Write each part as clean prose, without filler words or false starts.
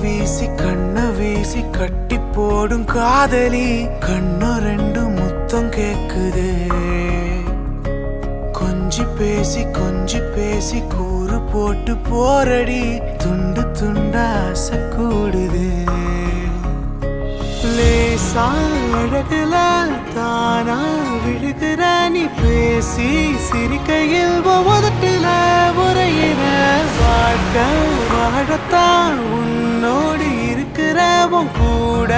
வீசி கண்ண வீசி கட்டி போடும் காதலி கண்ணு ரெண்டு முத்தம் கேக்குதே கொஞ்சி பேசி கூறு போட்டு போரடி துண்டு துண்டா ஆசை கூடுதே லேசா அழகுல தானா விழுகிற நீ பேசி சிரிக்கையில் உதட்டுல உரையிற வாழ்க்கை வாழத்தான் உன்னோடு இருக்கிற உன் கூட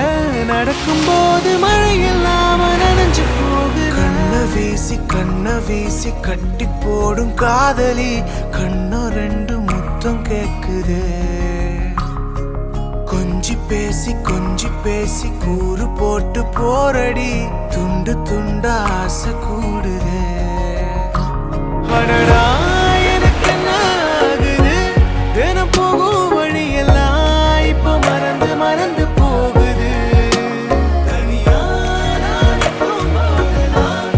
நடக்கும்போது மழையில் நாம நனைஞ்சு போகிற கண்ண வீசி கட்டி போடும் காதலி கண்ணு ரெண்டு முத்தம் கேக்குதே கொஞ்சி பேசி கூறு போட்டு போரடி துண்டு துண்டா ஆசை கூடுதே அடடா எனக்கு என்ன ஆகுது தினம் போகும் வழியெல்லாம் இப்ப மறந்து போகுது தனியா நான் போகும்போதெல்லாம்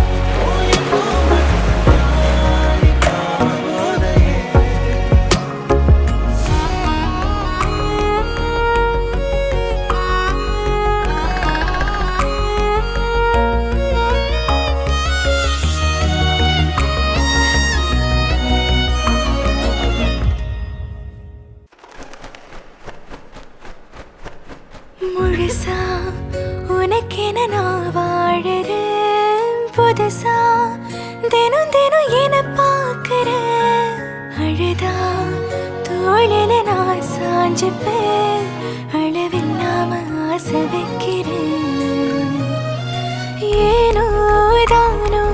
முழுசா உனக்கென நான் வாழறேன் புதுசா தினம் என பார்க்கிறேன் அழுதா தோளில நான் சாஞ்சுப்பேன் அளவில்லாம ஆசை வைக்கிறேன் ஏனோ தானோ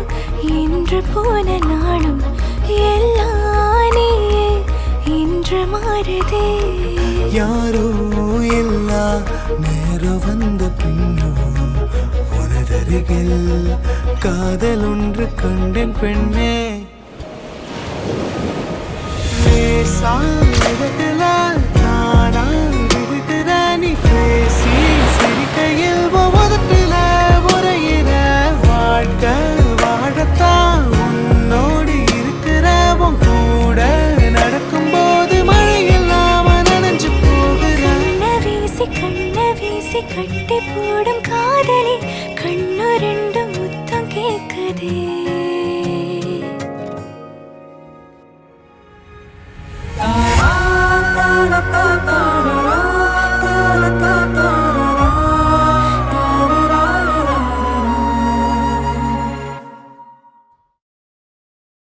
இன்று போன நாளும் எல்லாம் நீயே இன்று மாறுதே யாரோ எல்லா நேரம் வந்த பின்னோ உனதருகில் காதல் ஒன்று கண்டேன் பெண்ணே லேசானதுல தானா விழுகிற நீ பேசி சிரிக்கையில் உதட்டுல உரையிற வாழ்க்கை வாழத்தான் உன்னோடு இருக்கிற உன் கூட நடக்கும்போது மழையில் நாம நனைஞ்சு போகிற கண்ண வீசி கட்டி போடும் காதலி கண்ணு ரெண்டு முத்தம் கேக்குதே